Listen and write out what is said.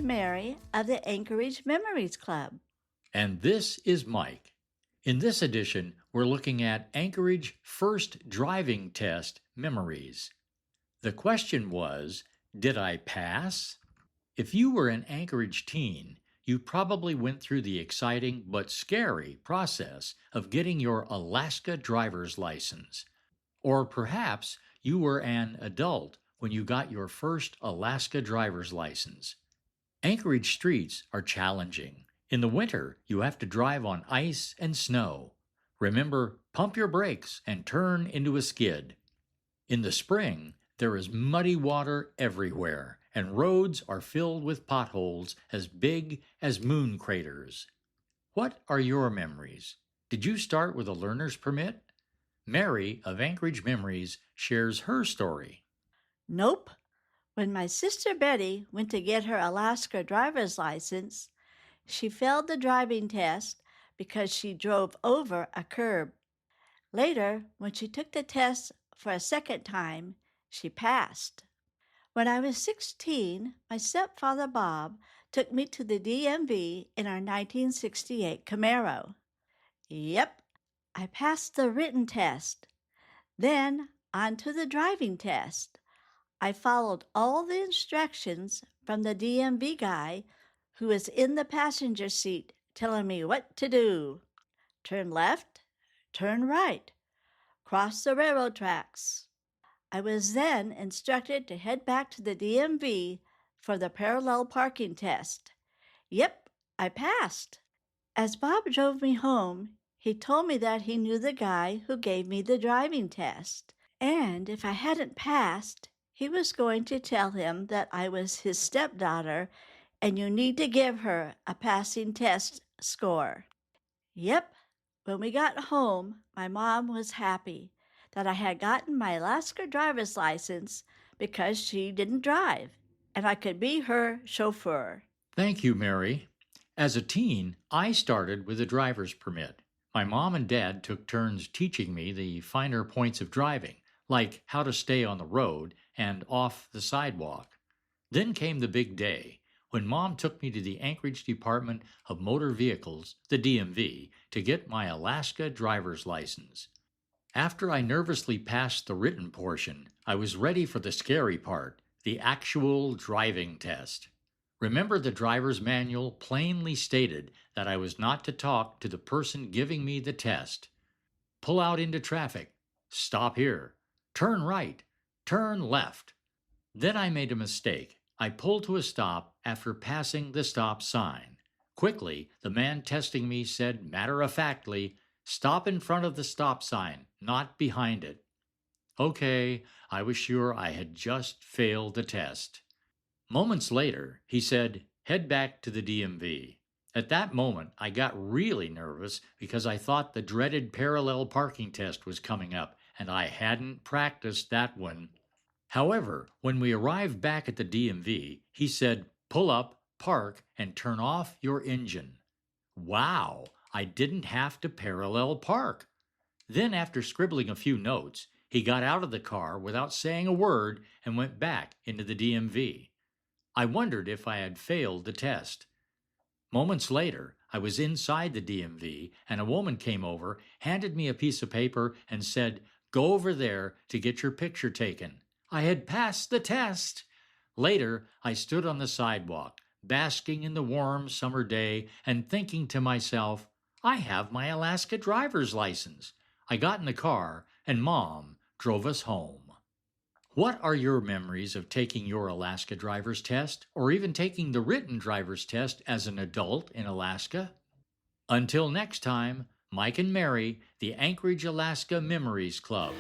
Mary of the Anchorage Memories Club. And this is Mike. In this edition, we're looking at Anchorage First Driving Test Memories. The question was, did I pass? If you were an Anchorage teen, you probably went through the exciting but scary process of getting your Alaska driver's license. Or perhaps you were an adult when you got your first Alaska driver's license. Anchorage streets are challenging. In the winter, you have to drive on ice and snow. Remember, pump your brakes and turn into a skid. In the spring, there is muddy water everywhere, and roads are filled with potholes as big as moon craters. What are your memories? Did you start with a learner's permit? Mary of Anchorage Memories shares her story. Nope. When my sister Betty went to get her Alaska driver's license, she failed the driving test because she drove over a curb. Later, when she took the test for a second time, she passed. When I was 16, my stepfather Bob took me to the DMV in our 1968 Camaro. Yep, I passed the written test. Then on to the driving test. I followed all the instructions from the DMV guy who was in the passenger seat telling me what to do. Turn left, turn right, cross the railroad tracks. I was then instructed to head back to the DMV for the parallel parking test. Yep, I passed. As Bob drove me home, he told me that he knew the guy who gave me the driving test, and if I hadn't passed, he was going to tell him that I was his stepdaughter and you need to give her a passing test score. Yep, when we got home, my mom was happy that I had gotten my Alaska driver's license because she didn't drive, and I could be her chauffeur. Thank you, Mary. As a teen, I started with a driver's permit. My mom and dad took turns teaching me the finer points of driving, like how to stay on the road and off the sidewalk. Then came the big day, when Mom took me to the Anchorage Department of Motor Vehicles, the DMV, to get my Alaska driver's license. After I nervously passed the written portion, I was ready for the scary part, the actual driving test. Remember, the driver's manual plainly stated that I was not to talk to the person giving me the test. Pull out into traffic. Stop here. Turn right. Turn left. Then I made a mistake. I pulled to a stop after passing the stop sign. Quickly, the man testing me said matter-of-factly, "Stop in front of the stop sign, not behind it." Okay, I was sure I had just failed the test. Moments later, he said, "Head back to the DMV." At that moment, I got really nervous because I thought the dreaded parallel parking test was coming up, and I hadn't practiced that one. However, when we arrived back at the DMV, he said, "Pull up, park, and turn off your engine." Wow, I didn't have to parallel park. Then, after scribbling a few notes, he got out of the car without saying a word and went back into the DMV. I wondered if I had failed the test. Moments later, I was inside the DMV, and a woman came over, handed me a piece of paper, and said, "Go over there to get your picture taken." I had passed the test. Later, I stood on the sidewalk, basking in the warm summer day, and thinking to myself, I have my Alaska driver's license. I got in the car, and Mom drove us home. What are your memories of taking your Alaska driver's test, or even taking the written driver's test as an adult in Alaska? Until next time, Mike and Mary, the Anchorage, Alaska Memories Club.